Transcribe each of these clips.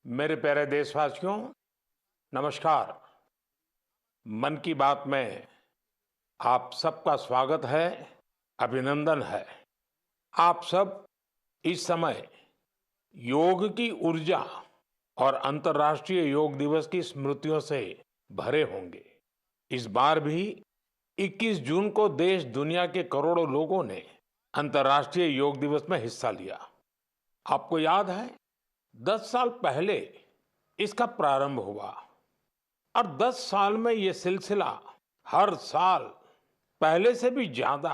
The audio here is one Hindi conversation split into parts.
मेरे प्यारे देशवासियों, नमस्कार। मन की बात में आप सबका स्वागत है, अभिनंदन है। आप सब इस समय योग की ऊर्जा और अंतर्राष्ट्रीय योग दिवस की स्मृतियों से भरे होंगे। इस बार भी 21 जून को देश दुनिया के करोड़ों लोगों ने अंतर्राष्ट्रीय योग दिवस में हिस्सा लिया। आपको याद है, 10 साल पहले इसका प्रारंभ हुआ और 10 साल में ये सिलसिला हर साल पहले से भी ज्यादा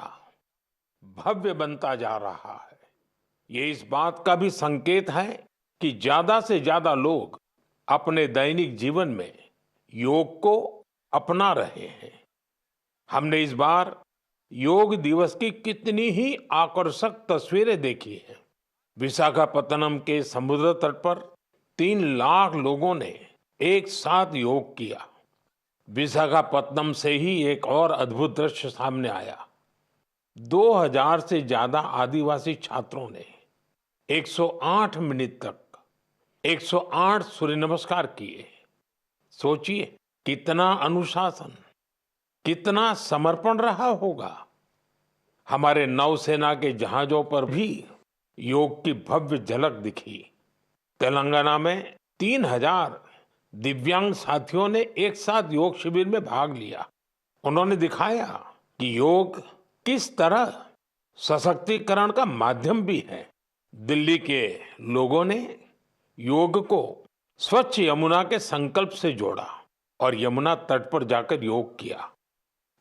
भव्य बनता जा रहा है। ये इस बात का भी संकेत है कि ज्यादा से ज्यादा लोग अपने दैनिक जीवन में योग को अपना रहे हैं। हमने इस बार योग दिवस की कितनी ही आकर्षक तस्वीरें देखी हैं। विशाखापत्तनम के समुद्र तट पर 3 लाख लोगों ने एक साथ योग किया। विशाखापत्तनम से ही एक और अद्भुत दृश्य सामने आया। 2000 से ज्यादा आदिवासी छात्रों ने 108 मिनट तक 108 सूर्य नमस्कार किए। सोचिए, कितना अनुशासन, कितना समर्पण रहा होगा। हमारे नौसेना के जहाजों पर भी योग की भव्य झलक दिखी। तेलंगाना में 3000 दिव्यांग साथियों ने एक साथ योग शिविर में भाग लिया। उन्होंने दिखाया कि योग किस तरह सशक्तिकरण का माध्यम भी है। दिल्ली के लोगों ने योग को स्वच्छ यमुना के संकल्प से जोड़ा और यमुना तट पर जाकर योग किया।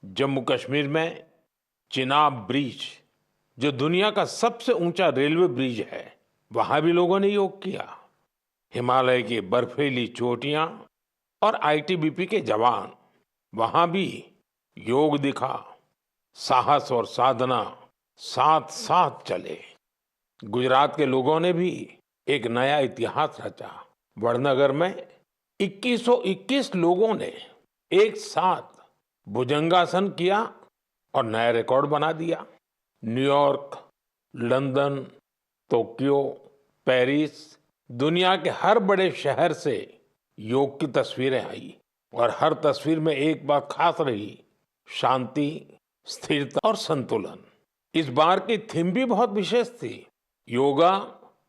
जम्मू कश्मीर में चिनाब ब्रिज, जो दुनिया का सबसे ऊंचा रेलवे ब्रिज है, वहां भी लोगों ने योग किया। हिमालय की बर्फीली चोटियां और आईटीबीपी के जवान, वहां भी योग दिखा। साहस और साधना साथ साथ चले। गुजरात के लोगों ने भी एक नया इतिहास रचा। वडनगर में 2121 लोगों ने एक साथ भुजंगासन किया और नया रिकॉर्ड बना दिया। न्यूयॉर्क, लंदन, टोक्यो, पेरिस, दुनिया के हर बड़े शहर से योग की तस्वीरें आई और हर तस्वीर में एक बात खास रही: शांति, स्थिरता और संतुलन। इस बार की थीम भी बहुत विशेष थी, yoga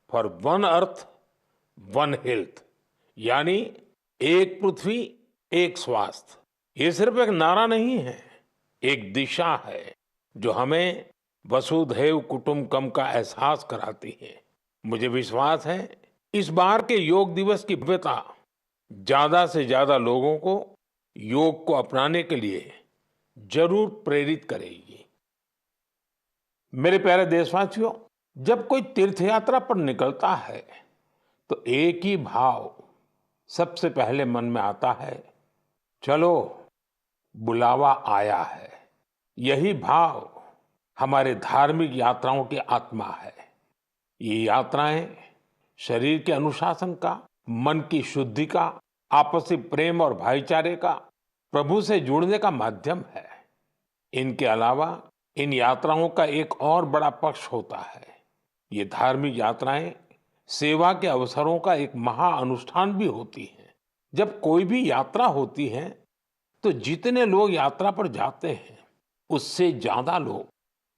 for one earth one health, यानी एक पृथ्वी एक स्वास्थ्य। ये सिर्फ एक नारा नहीं है, एक दिशा है जो हमें वसुधैव कुटुंबकम का एहसास कराती है। मुझे विश्वास है इस बार के योग दिवस की भव्यता ज्यादा से ज्यादा लोगों को योग को अपनाने के लिए जरूर प्रेरित करेगी। मेरे प्यारे देशवासियों, जब कोई तीर्थ यात्रा पर निकलता है तो एक ही भाव सबसे पहले मन में आता है, चलो बुलावा आया है। यही भाव हमारे धार्मिक यात्राओं की आत्मा है। ये यात्राएं शरीर के अनुशासन का, मन की शुद्धि का, आपसी प्रेम और भाईचारे का, प्रभु से जुड़ने का माध्यम है। इनके अलावा इन यात्राओं का एक और बड़ा पक्ष होता है। ये धार्मिक यात्राएं सेवा के अवसरों का एक महाअनुष्ठान भी होती हैं। जब कोई भी यात्रा होती है तो जितने लोग यात्रा पर जाते हैं, उससे ज्यादा लोग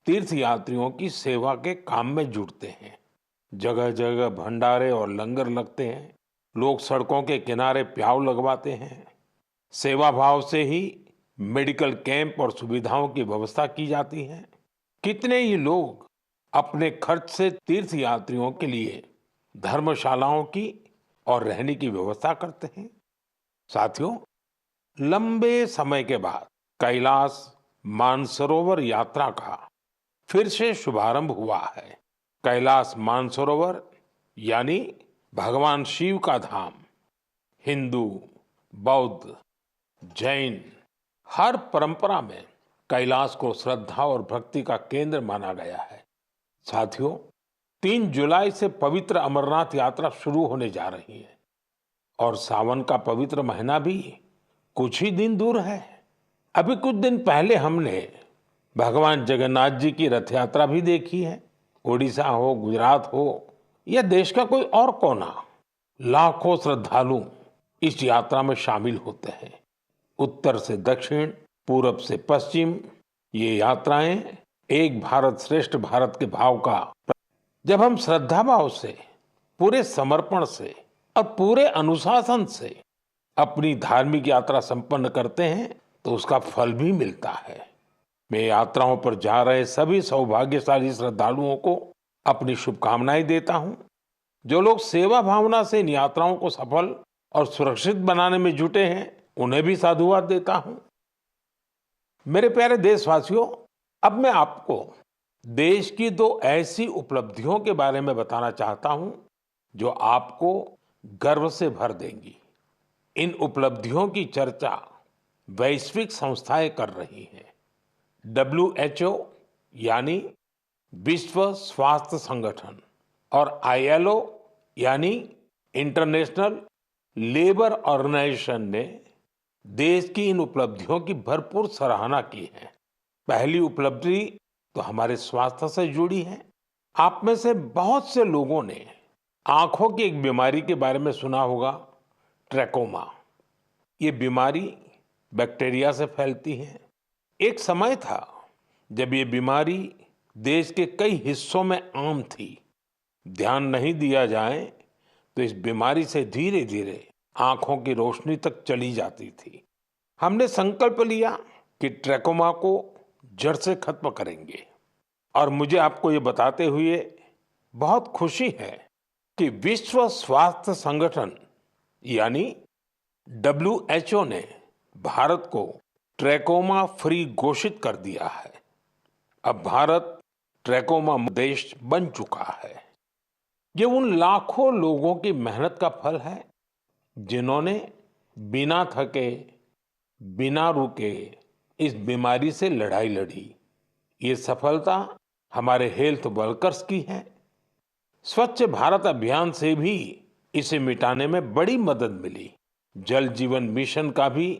तीर्थ यात्रियों की सेवा के काम में जुटते हैं। जगह जगह भंडारे और लंगर लगते हैं। लोग सड़कों के किनारे प्याऊ लगवाते हैं। सेवा भाव से ही मेडिकल कैंप और सुविधाओं की व्यवस्था की जाती है। कितने ही लोग अपने खर्च से तीर्थ यात्रियों के लिए धर्मशालाओं की और रहने की व्यवस्था करते हैं। साथियों, लंबे समय के बाद कैलाश मानसरोवर यात्रा का फिर से शुभारंभ हुआ है। कैलाश मानसरोवर यानी भगवान शिव का धाम। हिंदू, बौद्ध, जैन हर परंपरा में कैलाश को श्रद्धा और भक्ति का केंद्र माना गया है। साथियों, 3 जुलाई से पवित्र अमरनाथ यात्रा शुरू होने जा रही है और सावन का पवित्र महीना भी कुछ ही दिन दूर है। अभी कुछ दिन पहले हमने भगवान जगन्नाथ जी की रथ यात्रा भी देखी है। उड़ीसा हो, गुजरात हो या देश का कोई और कोना, लाखों श्रद्धालु इस यात्रा में शामिल होते हैं। उत्तर से दक्षिण, पूरब से पश्चिम, ये यात्राएं एक भारत श्रेष्ठ भारत के भाव का, जब हम श्रद्धा भाव से, पूरे समर्पण से और पूरे अनुशासन से अपनी धार्मिक यात्रा संपन्न करते हैं तो उसका फल भी मिलता है। मैं यात्राओं पर जा रहे सभी सौभाग्यशाली श्रद्धालुओं को अपनी शुभकामनाएं देता हूं। जो लोग सेवा भावना से इन यात्राओं को सफल और सुरक्षित बनाने में जुटे हैं, उन्हें भी साधुवाद देता हूं। मेरे प्यारे देशवासियों, अब मैं आपको देश की दो ऐसी उपलब्धियों के बारे में बताना चाहता हूं जो आपको गर्व से भर देंगी। इन उपलब्धियों की चर्चा वैश्विक संस्थाएं कर रही हैं। WHO यानी विश्व स्वास्थ्य संगठन और ILO यानी इंटरनेशनल लेबर ऑर्गेनाइजेशन ने देश की इन उपलब्धियों की भरपूर सराहना की है। पहली उपलब्धि तो हमारे स्वास्थ्य से जुड़ी है। आप में से बहुत से लोगों ने आंखों की एक बीमारी के बारे में सुना होगा, ट्रैकोमा। ये बीमारी बैक्टीरिया से फैलती है। एक समय था जब ये बीमारी देश के कई हिस्सों में आम थी। ध्यान नहीं दिया जाए तो इस बीमारी से धीरे धीरे आंखों की रोशनी तक चली जाती थी। हमने संकल्प लिया कि ट्रैकोमा को जड़ से खत्म करेंगे और मुझे आपको ये बताते हुए बहुत खुशी है कि विश्व स्वास्थ्य संगठन यानी WHO ने भारत को ट्रैकोमा फ्री घोषित कर दिया है। अब भारत ट्रैकोमा देश बन चुका है। ये उन लाखों लोगों की मेहनत का फल है जिन्होंने बिना थके, बिना रुके इस बीमारी से लड़ाई लड़ी। ये सफलता हमारे हेल्थ वर्कर्स की है। स्वच्छ भारत अभियान से भी इसे मिटाने में बड़ी मदद मिली। जल जीवन मिशन का भी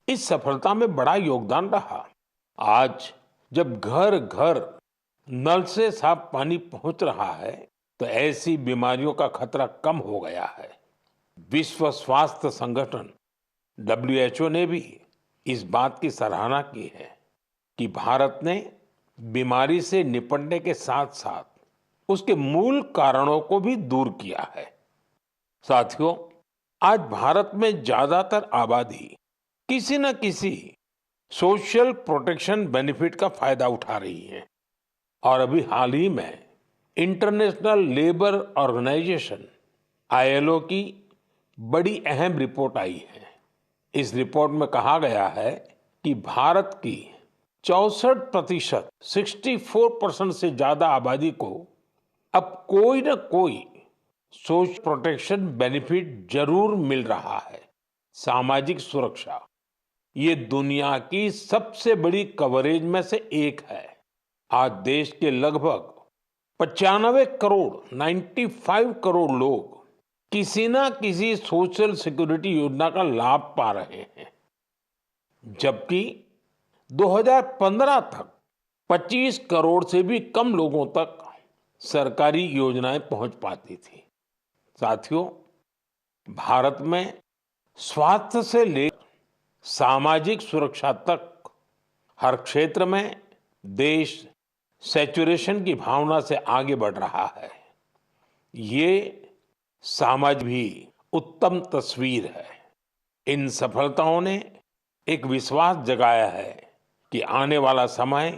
इस सफलता में बड़ा योगदान रहा। आज जब घर घर नल से साफ पानी पहुंच रहा है तो ऐसी बीमारियों का खतरा कम हो गया है। विश्व स्वास्थ्य संगठन WHO ने भी इस बात की सराहना की है कि भारत ने बीमारी से निपटने के साथ साथ उसके मूल कारणों को भी दूर किया है। साथियों, आज भारत में ज्यादातर आबादी किसी न किसी सोशल प्रोटेक्शन बेनिफिट का फायदा उठा रही है और अभी हाल ही में इंटरनेशनल लेबर ऑर्गेनाइजेशन ILO की बड़ी अहम रिपोर्ट आई है। इस रिपोर्ट में कहा गया है कि भारत की 64%, 64% से ज्यादा आबादी को अब कोई न कोई सोशल प्रोटेक्शन बेनिफिट जरूर मिल रहा है। सामाजिक सुरक्षा ये दुनिया की सबसे बड़ी कवरेज में से एक है। आज देश के लगभग 95 करोड़, 95 करोड़ लोग किसी ना किसी सोशल सिक्योरिटी योजना का लाभ पा रहे हैं, जबकि 2015 तक 25 करोड़ से भी कम लोगों तक सरकारी योजनाएं पहुंच पाती थी। साथियों, भारत में स्वास्थ्य से लेकर सामाजिक सुरक्षा तक हर क्षेत्र में देश सैचुरेशन की भावना से आगे बढ़ रहा है। ये समाज भी उत्तम तस्वीर है। इन सफलताओं ने एक विश्वास जगाया है कि आने वाला समय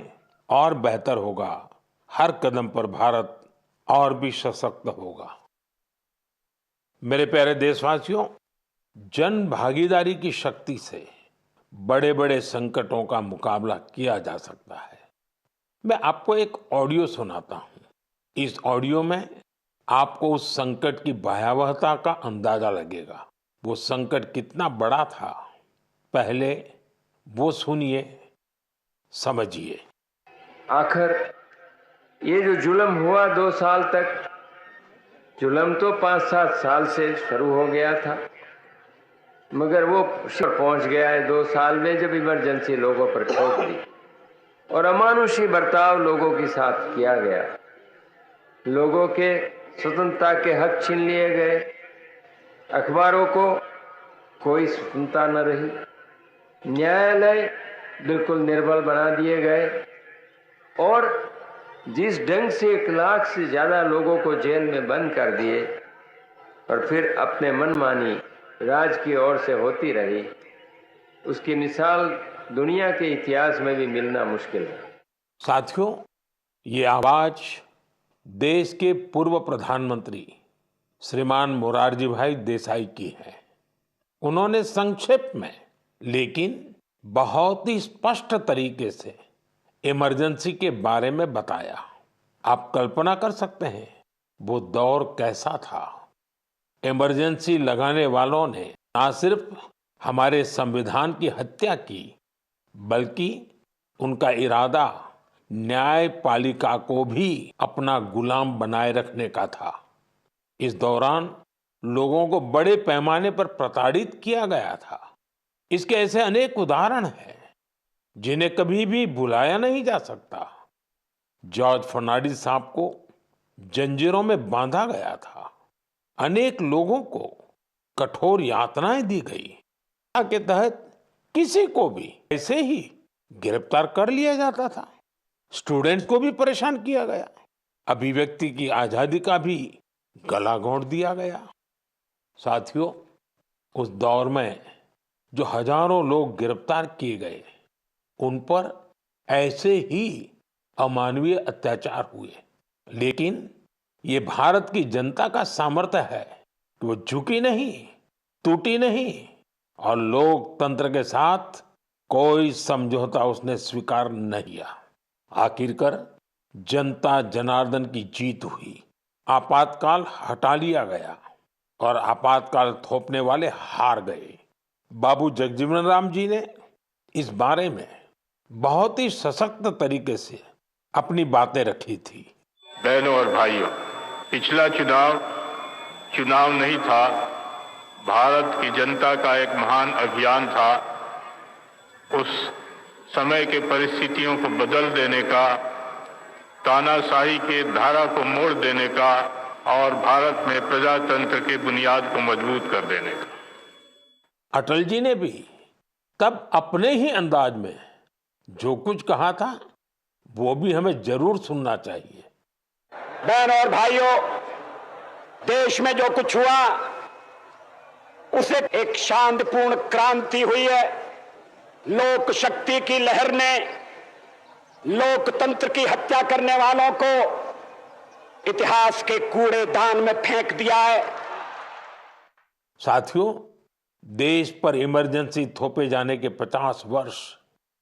और बेहतर होगा। हर कदम पर भारत और भी सशक्त होगा। मेरे प्यारे देशवासियों, जन भागीदारी की शक्ति से बड़े बड़े संकटों का मुकाबला किया जा सकता है। मैं आपको एक ऑडियो सुनाता हूं। इस ऑडियो में आपको उस संकट की भयावहता का अंदाजा लगेगा। वो संकट कितना बड़ा था, पहले वो सुनिए, समझिए। आखिर ये जो जुल्म हुआ 2 साल तक, जुल्म तो 5-7 साल से शुरू हो गया था। मगर वो पहुंच गया है 2 साल में जब इमरजेंसी लोगों पर ठोक दी और अमानुषी बर्ताव लोगों के साथ किया गया। लोगों के स्वतंत्रता के हक छीन लिए गए, अखबारों को कोई स्वतंत्रता न रही, न्यायालय बिल्कुल निर्बल बना दिए गए और जिस ढंग से 1 लाख से ज्यादा लोगों को जेल में बंद कर दिए और फिर अपने मनमानी राज की ओर से होती रही, उसकी मिसाल दुनिया के इतिहास में भी मिलना मुश्किल है। साथियों, ये आवाज देश के पूर्व प्रधानमंत्री श्रीमान मोरारजी भाई देसाई की है। उन्होंने संक्षेप में लेकिन बहुत ही स्पष्ट तरीके से इमरजेंसी के बारे में बताया। आप कल्पना कर सकते हैं वो दौर कैसा था। इमरजेंसी लगाने वालों ने ना सिर्फ हमारे संविधान की हत्या की, बल्कि उनका इरादा न्यायपालिका को भी अपना गुलाम बनाए रखने का था। इस दौरान लोगों को बड़े पैमाने पर प्रताड़ित किया गया था। इसके ऐसे अनेक उदाहरण हैं जिन्हें कभी भी भुलाया नहीं जा सकता। जॉर्ज फर्नांडिस साहब को जंजीरों में बांधा गया था। अनेक लोगों को कठोर यातनाएं दी गई के तहत किसी को भी ऐसे ही गिरफ्तार कर लिया जाता था। स्टूडेंट्स को भी परेशान किया गया। अभिव्यक्ति की आजादी का भी गला घोंट दिया गया। साथियों, उस दौर में जो हजारों लोग गिरफ्तार किए गए, उन पर ऐसे ही अमानवीय अत्याचार हुए। लेकिन ये भारत की जनता का सामर्थ्य है कि वो झुकी नहीं, टूटी नहीं और लोकतंत्र के साथ कोई समझौता उसने स्वीकार नहीं किया। आखिरकार जनता जनार्दन की जीत हुई। आपातकाल हटा लिया गया और आपातकाल थोपने वाले हार गए। बाबू जगजीवन राम जी ने इस बारे में बहुत ही सशक्त तरीके से अपनी बातें रखी थी। बहनों और भाइयों, पिछला चुनाव नहीं था, भारत की जनता का एक महान अभियान था। उस समय के परिस्थितियों को बदल देने का, तानाशाही के धारा को मोड़ देने का और भारत में प्रजातंत्र की बुनियाद को मजबूत कर देने का। अटल जी ने भी तब अपने ही अंदाज में जो कुछ कहा था, वो भी हमें जरूर सुनना चाहिए। बहनों और भाइयों, देश में जो कुछ हुआ उसे एक शांतिपूर्ण क्रांति हुई है। लोक शक्ति की लहर ने लोकतंत्र की हत्या करने वालों को इतिहास के कूड़ेदान में फेंक दिया है। साथियों, देश पर इमरजेंसी थोपे जाने के 50 वर्ष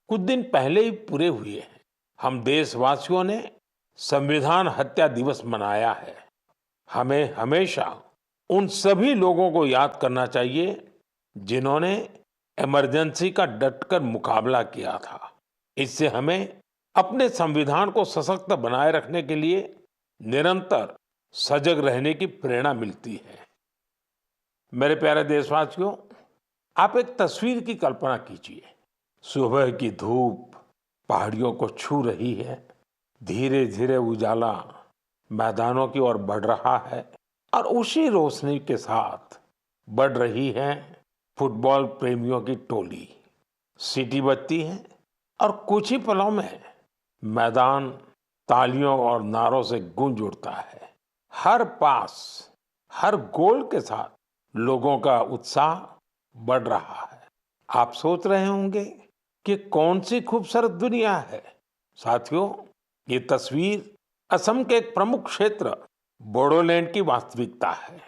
कुछ दिन पहले ही पूरे हुए हैं। हम देशवासियों ने संविधान हत्या दिवस मनाया है। हमें हमेशा उन सभी लोगों को याद करना चाहिए जिन्होंने इमरजेंसी का डटकर मुकाबला किया था। इससे हमें अपने संविधान को सशक्त बनाए रखने के लिए निरंतर सजग रहने की प्रेरणा मिलती है। मेरे प्यारे देशवासियों, आप एक तस्वीर की कल्पना कीजिए। सुबह की धूप पहाड़ियों को छू रही है, धीरे धीरे उजाला मैदानों की ओर बढ़ रहा है और उसी रोशनी के साथ बढ़ रही है फुटबॉल प्रेमियों की टोली। सीटी बजती है और कुछ ही पलों में मैदान तालियों और नारों से गूंज उठता है। हर पास, हर गोल के साथ लोगों का उत्साह बढ़ रहा है। आप सोच रहे होंगे कि कौन सी खूबसूरत दुनिया है। साथियों, ये तस्वीर असम के एक प्रमुख क्षेत्र बोडोलैंड की वास्तविकता है।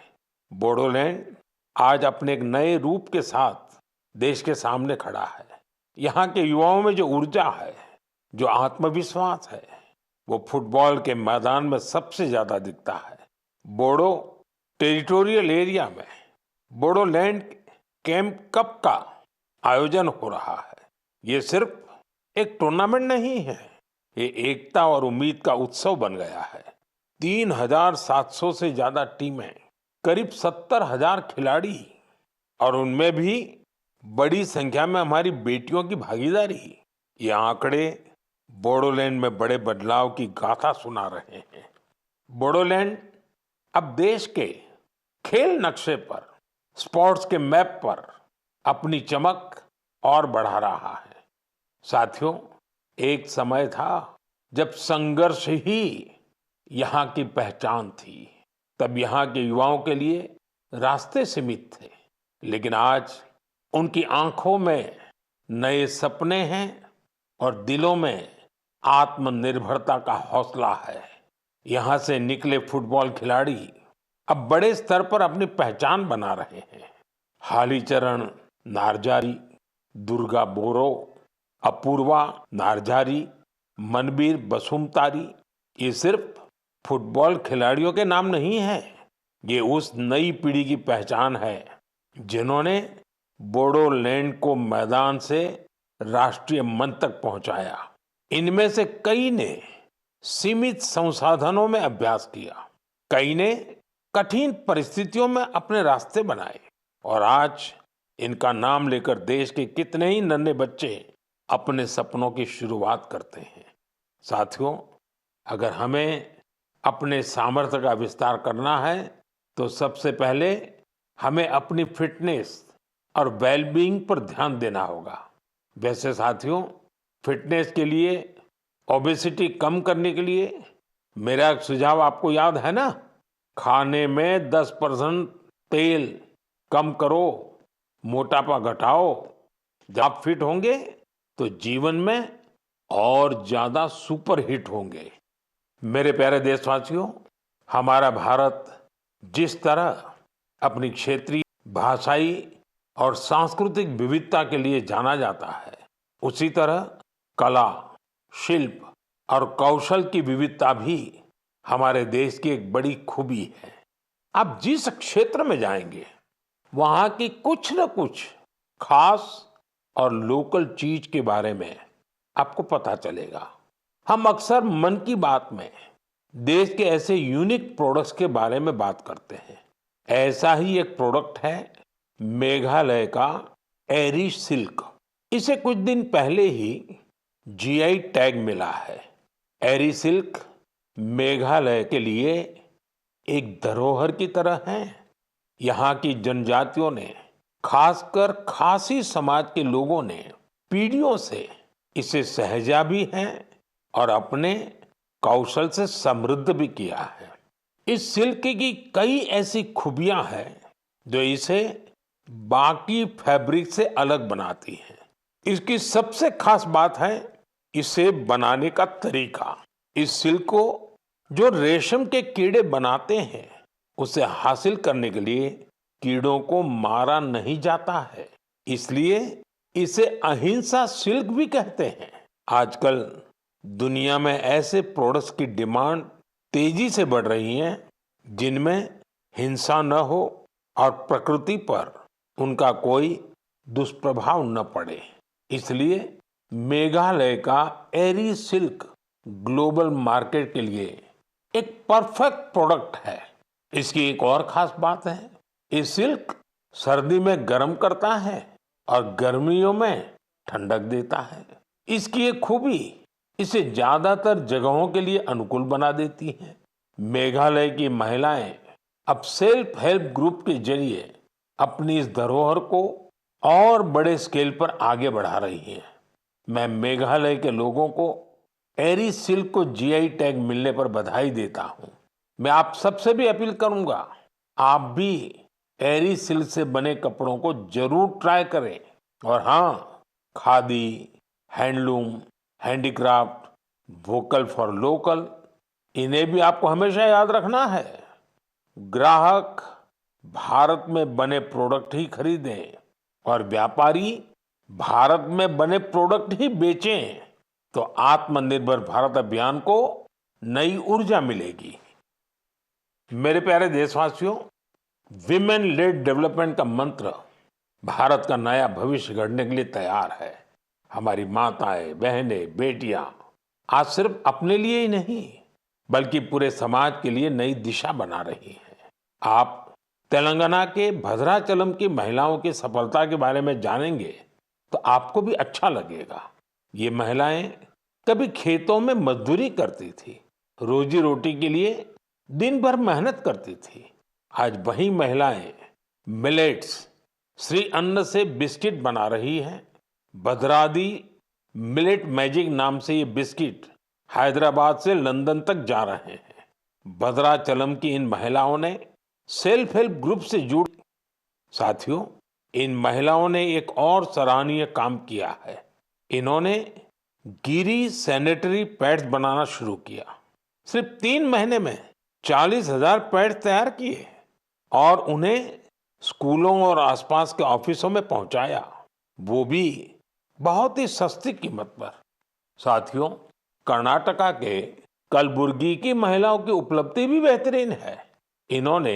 बोडोलैंड आज अपने एक नए रूप के साथ देश के सामने खड़ा है। यहाँ के युवाओं में जो ऊर्जा है, जो आत्मविश्वास है, वो फुटबॉल के मैदान में सबसे ज्यादा दिखता है। बोडो टेरिटोरियल एरिया में बोडोलैंड कैंप कप का आयोजन हो रहा है। ये सिर्फ एक टूर्नामेंट नहीं है, ये एकता और उम्मीद का उत्सव बन गया है। 3700 से ज्यादा टीमें, करीब 70,000 खिलाड़ी और उनमें भी बड़ी संख्या में हमारी बेटियों की भागीदारी। ये आंकड़े बोडोलैंड में बड़े बदलाव की गाथा सुना रहे हैं। बोडोलैंड अब देश के खेल नक्शे पर, स्पोर्ट्स के मैप पर अपनी चमक और बढ़ा रहा है। साथियों, एक समय था जब संघर्ष ही यहाँ की पहचान थी। तब यहाँ के युवाओं के लिए रास्ते सीमित थे, लेकिन आज उनकी आंखों में नए सपने हैं और दिलों में आत्मनिर्भरता का हौसला है। यहाँ से निकले फुटबॉल खिलाड़ी अब बड़े स्तर पर अपनी पहचान बना रहे हैं। हालीचरण नार्जारी, दुर्गा बोरो, अपूर्वा नार्जारी, मनबीर बसुमतारी, ये सिर्फ फुटबॉल खिलाड़ियों के नाम नहीं हैं। ये उस नई पीढ़ी की पहचान है जिन्होंने बोडोलैंड को मैदान से राष्ट्रीय मंच तक पहुंचाया। इनमें से कई ने सीमित संसाधनों में अभ्यास किया, कई ने कठिन परिस्थितियों में अपने रास्ते बनाए और आज इनका नाम लेकर देश के कितने ही नन्हे बच्चे अपने सपनों की शुरुआत करते हैं। साथियों, अगर हमें अपने सामर्थ्य का विस्तार करना है तो सबसे पहले हमें अपनी फिटनेस और वेलबीइंग पर ध्यान देना होगा। वैसे साथियों, फिटनेस के लिए, ओबेसिटी कम करने के लिए मेरा एक सुझाव आपको याद है ना? खाने में 10% तेल कम करो, मोटापा घटाओ। जब आप फिट होंगे तो जीवन में और ज्यादा सुपर हिट होंगे। मेरे प्यारे देशवासियों, हमारा भारत जिस तरह अपनी क्षेत्रीय, भाषाई और सांस्कृतिक विविधता के लिए जाना जाता है, उसी तरह कला, शिल्प और कौशल की विविधता भी हमारे देश की एक बड़ी खूबी है। आप जिस क्षेत्र में जाएंगे वहां की कुछ न कुछ खास और लोकल चीज के बारे में आपको पता चलेगा। हम अक्सर मन की बात में देश के ऐसे यूनिक प्रोडक्ट्स के बारे में बात करते हैं। ऐसा ही एक प्रोडक्ट है मेघालय का एरी सिल्क। इसे कुछ दिन पहले ही जीआई टैग मिला है। एरी सिल्क मेघालय के लिए एक धरोहर की तरह है। यहाँ की जनजातियों ने, खासकर खासी समाज के लोगों ने पीढ़ियों से इसे सहेजा भी है और अपने कौशल से समृद्ध भी किया है। इस सिल्क की कई ऐसी खूबियां हैं जो इसे बाकी फैब्रिक से अलग बनाती हैं। इसकी सबसे खास बात है इसे बनाने का तरीका। इस सिल्क को जो रेशम के कीड़े बनाते हैं, उसे हासिल करने के लिए कीड़ों को मारा नहीं जाता है, इसलिए इसे अहिंसा सिल्क भी कहते हैं। आजकल दुनिया में ऐसे प्रोडक्ट्स की डिमांड तेजी से बढ़ रही है जिनमें हिंसा न हो और प्रकृति पर उनका कोई दुष्प्रभाव न पड़े। इसलिए मेघालय का एरी सिल्क ग्लोबल मार्केट के लिए एक परफेक्ट प्रोडक्ट है। इसकी एक और खास बात है, ये सिल्क सर्दी में गर्म करता है और गर्मियों में ठंडक देता है। इसकी एक खूबी इसे ज्यादातर जगहों के लिए अनुकूल बना देती है। मेघालय की महिलाएं अब सेल्फ हेल्प ग्रुप के जरिए अपनी इस धरोहर को और बड़े स्केल पर आगे बढ़ा रही हैं। मैं मेघालय के लोगों को एरी सिल्क को जीआई टैग मिलने पर बधाई देता हूं। मैं आप सबसे भी अपील करूंगा, आप भी एरी सिल्क से बने कपड़ों को जरूर ट्राई करें। और हाँ, khadi, handloom, handicraft, vocal for local, इन्हें भी आपको हमेशा याद रखना है। ग्राहक भारत में बने प्रोडक्ट ही खरीदें और व्यापारी भारत में बने प्रोडक्ट ही बेचें, तो आत्मनिर्भर भारत अभियान को नई ऊर्जा मिलेगी। मेरे प्यारे देशवासियों, विमेन लेड डेवलपमेंट का मंत्र भारत का नया भविष्य गढ़ने के लिए तैयार है। हमारी माताएं, बहनें, बेटियां आज सिर्फ अपने लिए ही नहीं बल्कि पूरे समाज के लिए नई दिशा बना रही हैं। आप तेलंगाना के भद्राचलम की महिलाओं की सफलता के बारे में जानेंगे तो आपको भी अच्छा लगेगा। ये महिलाएं कभी खेतों में मजदूरी करती थी, रोजी रोटी के लिए दिन भर मेहनत करती थी। आज वही महिलाएं मिलेट्स, श्री अन्न से बिस्किट बना रही हैं। भद्रादी मिलेट मैजिक नाम से ये बिस्किट हैदराबाद से लंदन तक जा रहे हैं। भद्राचलम की इन महिलाओं ने सेल्फ हेल्प ग्रुप से जुड़ साथियों, इन महिलाओं ने एक और सराहनीय काम किया है। इन्होंने गिरी सैनिटरी पैड्स बनाना शुरू किया। सिर्फ 3 महीने में 40,000 पैड्स तैयार किए और उन्हें स्कूलों और आसपास के ऑफिसों में पहुंचाया, वो भी बहुत ही सस्ती कीमत पर। साथियों, कर्नाटका के कलबुर्गी की महिलाओं की उपलब्धि भी बेहतरीन है। इन्होंने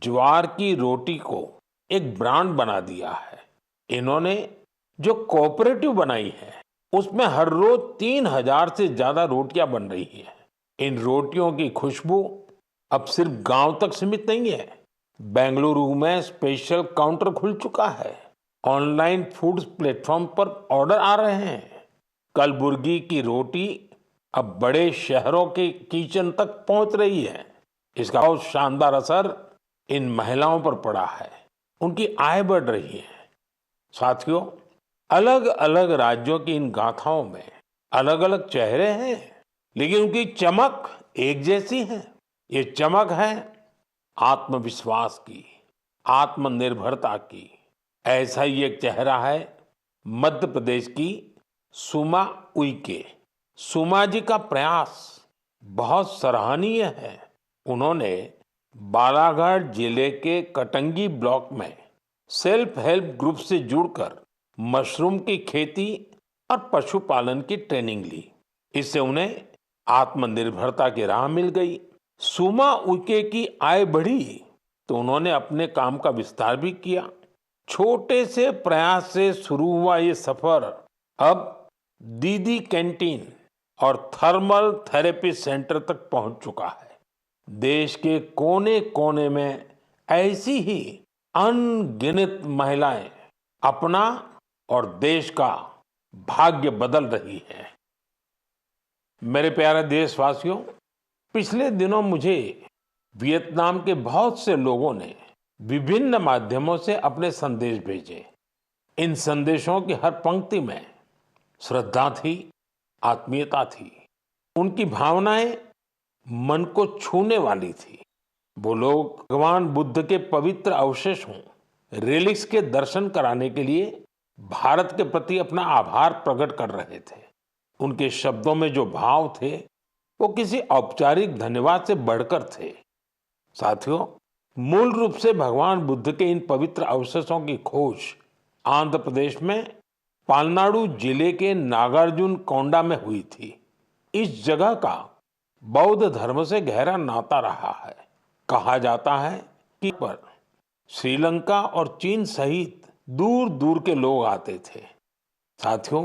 ज्वार की रोटी को एक ब्रांड बना दिया है। इन्होंने जो कोऑपरेटिव बनाई है उसमें हर रोज 3,000 से ज्यादा रोटियां बन रही हैं। इन रोटियों की खुशबू अब सिर्फ गांव तक सीमित नहीं है। बेंगलुरु में स्पेशल काउंटर खुल चुका है। ऑनलाइन फूड प्लेटफॉर्म पर ऑर्डर आ रहे हैं। कलबुर्गी की रोटी अब बड़े शहरों के किचन तक पहुंच रही है। इसका बहुत शानदार असर इन महिलाओं पर पड़ा है। उनकी आय बढ़ रही है। साथियों, अलग अलग राज्यों की इन गाथाओं में अलग अलग चेहरे हैं, लेकिन उनकी चमक एक जैसी है। ये चमक है आत्मविश्वास की, आत्मनिर्भरता की। ऐसा ही एक चेहरा है मध्य प्रदेश की सुमा उइके। सुमा जी का प्रयास बहुत सराहनीय है। उन्होंने बालाघाट जिले के कटंगी ब्लॉक में सेल्फ हेल्प ग्रुप से जुड़कर मशरूम की खेती और पशुपालन की ट्रेनिंग ली। इससे उन्हें आत्मनिर्भरता की राह मिल गई। सुमा उइके की आय बढ़ी तो उन्होंने अपने काम का विस्तार भी किया। छोटे से प्रयास से शुरू हुआ ये सफर अब दीदी कैंटीन और थर्मल थेरेपी सेंटर तक पहुंच चुका है। देश के कोने कोने में ऐसी ही अनगिनत महिलाएं अपना और देश का भाग्य बदल रही हैं। मेरे प्यारे देशवासियों, पिछले दिनों मुझे वियतनाम के बहुत से लोगों ने विभिन्न माध्यमों से अपने संदेश भेजे। इन संदेशों की हर पंक्ति में श्रद्धा थी, आत्मीयता थी। उनकी भावनाएं मन को छूने वाली थी। वो लोग भगवान बुद्ध के पवित्र अवशेषों, रेलिक्स के दर्शन कराने के लिए भारत के प्रति अपना आभार प्रकट कर रहे थे। उनके शब्दों में जो भाव थे वो किसी औपचारिक धन्यवाद से बढ़कर थे। साथियों, मूल रूप से भगवान बुद्ध के इन पवित्र अवशेषों की खोज आंध्र प्रदेश में पालनाडु जिले के नागार्जुन कोंडा में हुई थी। इस जगह का बौद्ध धर्म से गहरा नाता रहा है। कहा जाता है कि पर श्रीलंका और चीन सहित दूर दूर के लोग आते थे। साथियों,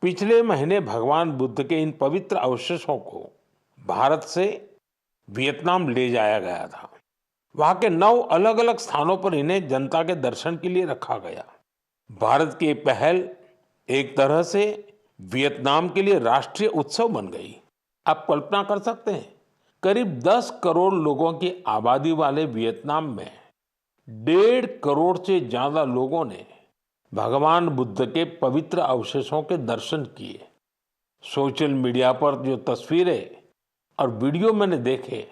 पिछले महीने भगवान बुद्ध के इन पवित्र अवशेषों को भारत से वियतनाम ले जाया गया था। वहां के 9 अलग अलग स्थानों पर इन्हें जनता के दर्शन के लिए रखा गया। भारत की पहल एक तरह से वियतनाम के लिए राष्ट्रीय उत्सव बन गई। आप कल्पना कर सकते हैं, करीब 10 करोड़ लोगों की आबादी वाले वियतनाम में 1.5 करोड़ से ज्यादा लोगों ने भगवान बुद्ध के पवित्र अवशेषों के दर्शन किए। सोशल मीडिया पर जो तस्वीरें और वीडियो मैंने देखे,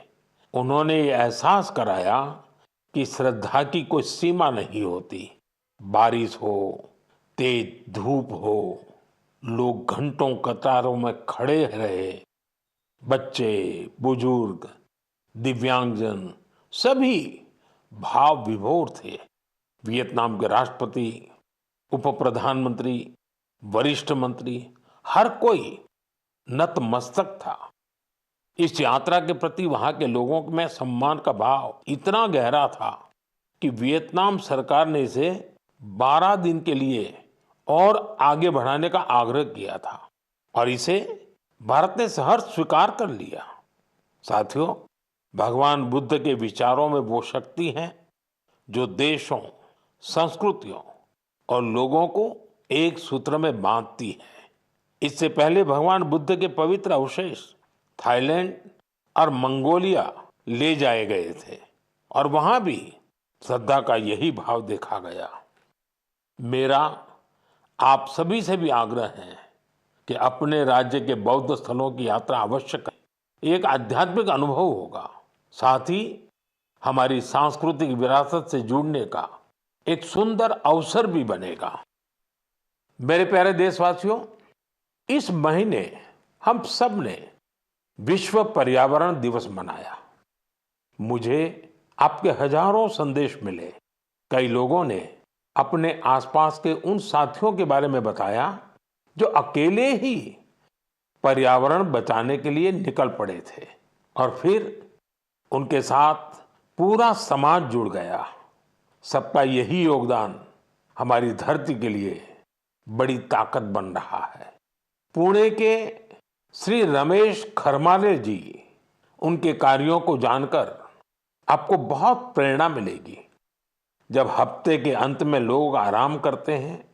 उन्होंने ये एहसास कराया कि श्रद्धा की कोई सीमा नहीं होती। बारिश हो, तेज धूप हो, लोग घंटों कतारों में खड़े रहे। बच्चे, बुजुर्ग, दिव्यांगजन सभी भाव विभोर थे। वियतनाम के राष्ट्रपति, उप प्रधानमंत्री, वरिष्ठ मंत्री, हर कोई नतमस्तक था। इस यात्रा के प्रति वहां के लोगों में सम्मान का भाव इतना गहरा था कि वियतनाम सरकार ने इसे 12 दिन के लिए और आगे बढ़ाने का आग्रह किया था और इसे भारत ने सहर्ष स्वीकार कर लिया। साथियों, भगवान बुद्ध के विचारों में वो शक्ति है जो देशों, संस्कृतियों और लोगों को एक सूत्र में बांधती है। इससे पहले भगवान बुद्ध के पवित्र अवशेष थाईलैंड और मंगोलिया ले जाए गए थे और वहां भी श्रद्धा का यही भाव देखा गया। मेरा आप सभी से भी आग्रह है कि अपने राज्य के बौद्ध स्थलों की यात्रा अवश्य करें। एक आध्यात्मिक अनुभव होगा, साथ ही हमारी सांस्कृतिक विरासत से जुड़ने का एक सुंदर अवसर भी बनेगा। मेरे प्यारे देशवासियों, इस महीने हम सब ने विश्व पर्यावरण दिवस मनाया। मुझे आपके हजारों संदेश मिले। कई लोगों ने अपने आसपास के उन साथियों के बारे में बताया जो अकेले ही पर्यावरण बचाने के लिए निकल पड़े थे और फिर उनके साथ पूरा समाज जुड़ गया। सबका यही योगदान हमारी धरती के लिए बड़ी ताकत बन रहा है। पुणे के श्री रमेश खरमाले जी, उनके कार्यों को जानकर आपको बहुत प्रेरणा मिलेगी। जब हफ्ते के अंत में लोग आराम करते हैं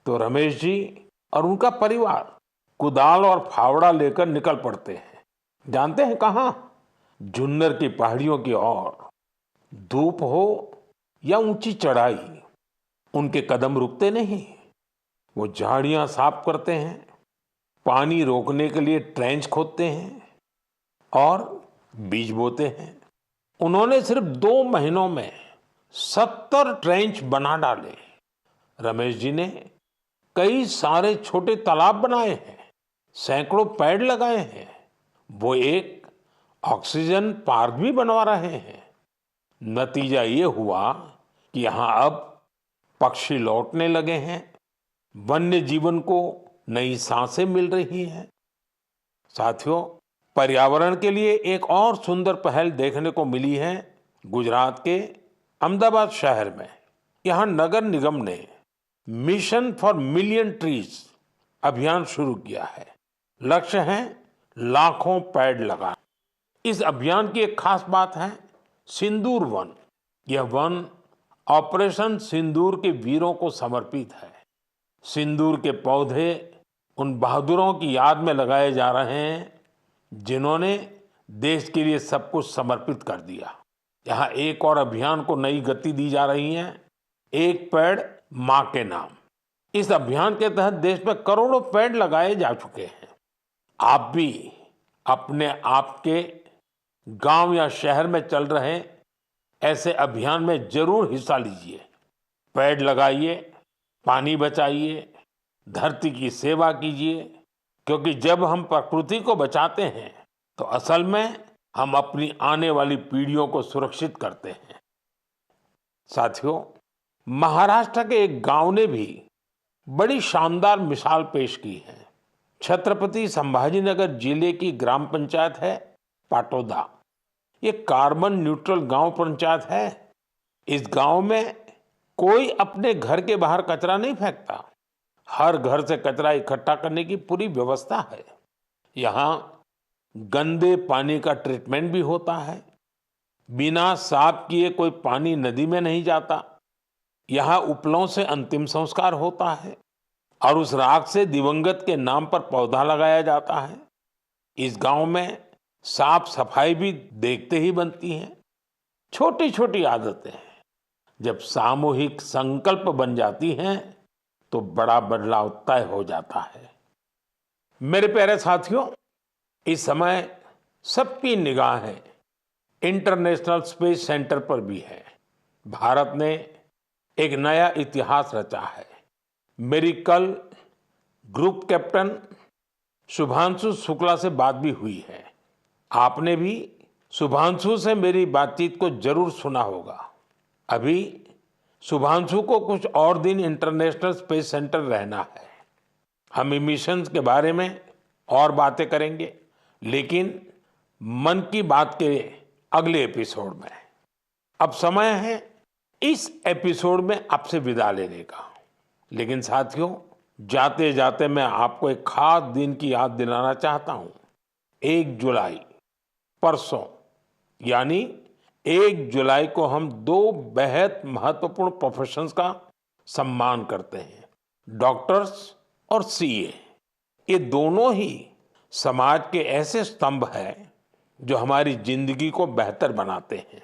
तो रमेश जी और उनका परिवार कुदाल और फावड़ा लेकर निकल पड़ते हैं। जानते हैं कहाँ? जुन्नर की पहाड़ियों की ओर। धूप हो या ऊंची चढ़ाई, उनके कदम रुकते नहीं। वो झाड़ियां साफ करते हैं, पानी रोकने के लिए ट्रेंच खोदते हैं और बीज बोते हैं। उन्होंने सिर्फ 2 महीनों में 70 ट्रेंच बना डाले। रमेश जी ने कई सारे छोटे तालाब बनाए हैं, सैकड़ों पेड़ लगाए हैं। वो एक ऑक्सीजन पार्क भी बनवा रहे हैं। नतीजा ये हुआ कि यहाँ अब पक्षी लौटने लगे हैं, वन्य जीवन को नई सांसें मिल रही हैं। साथियों, पर्यावरण के लिए एक और सुंदर पहल देखने को मिली है गुजरात के अहमदाबाद शहर में। यहाँ नगर निगम ने मिशन फॉर मिलियन ट्रीज अभियान शुरू किया है। लक्ष्य है लाखों पेड़ लगाना। इस अभियान की एक खास बात है सिंदूर वन। यह वन ऑपरेशन सिंदूर के वीरों को समर्पित है। सिंदूर के पौधे उन बहादुरों की याद में लगाए जा रहे हैं जिन्होंने देश के लिए सब कुछ समर्पित कर दिया। यहाँ एक और अभियान को नई गति दी जा रही है, एक पेड़ मां के नाम। इस अभियान के तहत देश में करोड़ों पेड़ लगाए जा चुके हैं। आप भी अपने आपके गांव या शहर में चल रहे ऐसे अभियान में जरूर हिस्सा लीजिए। पेड़ लगाइए, पानी बचाइए, धरती की सेवा कीजिए, क्योंकि जब हम प्रकृति को बचाते हैं तो असल में हम अपनी आने वाली पीढ़ियों को सुरक्षित करते हैं। साथियों, महाराष्ट्र के एक गांव ने भी बड़ी शानदार मिसाल पेश की है। छत्रपति संभाजीनगर जिले की ग्राम पंचायत है पाटोदा। ये कार्बन न्यूट्रल गांव पंचायत है। इस गांव में कोई अपने घर के बाहर कचरा नहीं फेंकता। हर घर से कचरा इकट्ठा करने की पूरी व्यवस्था है। यहाँ गंदे पानी का ट्रीटमेंट भी होता है। बिना साफ किए कोई पानी नदी में नहीं जाता। यहाँ उपलों से अंतिम संस्कार होता है और उस राख से दिवंगत के नाम पर पौधा लगाया जाता है। इस गांव में साफ सफाई भी देखते ही बनती है। छोटी छोटी आदतें जब सामूहिक संकल्प बन जाती हैं तो बड़ा बदलाव तय हो जाता है। मेरे प्यारे साथियों, इस समय सबकी निगाहें इंटरनेशनल स्पेस सेंटर पर भी है। भारत ने एक नया इतिहास रचा है। मेरी कल ग्रुप कैप्टन शुभांशु शुक्ला से बात भी हुई है। आपने भी शुभांशु से मेरी बातचीत को जरूर सुना होगा। अभी शुभांशु को कुछ और दिन इंटरनेशनल स्पेस सेंटर रहना है। हम मिशंस के बारे में और बातें करेंगे, लेकिन मन की बात के अगले एपिसोड में। अब समय है इस एपिसोड में आपसे विदा लेने का। लेकिन साथियों, जाते जाते मैं आपको एक खास दिन की याद दिलाना चाहता हूं। 1 जुलाई, परसों, यानी 1 जुलाई को हम 2 बेहद महत्वपूर्ण प्रोफेशंस का सम्मान करते हैं, डॉक्टर्स और सीए। ये दोनों ही समाज के ऐसे स्तंभ हैं जो हमारी जिंदगी को बेहतर बनाते हैं।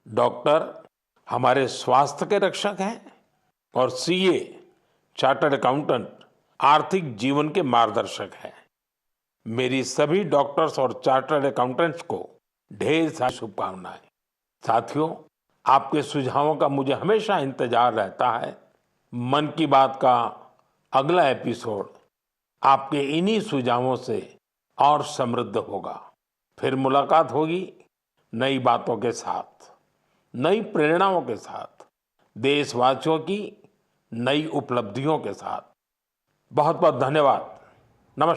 डॉक्टर हमारे स्वास्थ्य के रक्षक हैं और सीए चार्टर्ड अकाउंटेंट आर्थिक जीवन के मार्गदर्शक हैं। मेरी सभी डॉक्टर्स और चार्टर्ड अकाउंटेंट्स को ढेर सारी शुभकामनाएं। साथियों, आपके सुझावों का मुझे हमेशा इंतजार रहता है। मन की बात का अगला एपिसोड आपके इन्हीं सुझावों से और समृद्ध होगा। फिर मुलाकात होगी नई बातों के साथ, नई प्रेरणाओं के साथ, देशवासियों की नई उपलब्धियों के साथ। बहुत बहुत धन्यवाद। नमस्कार।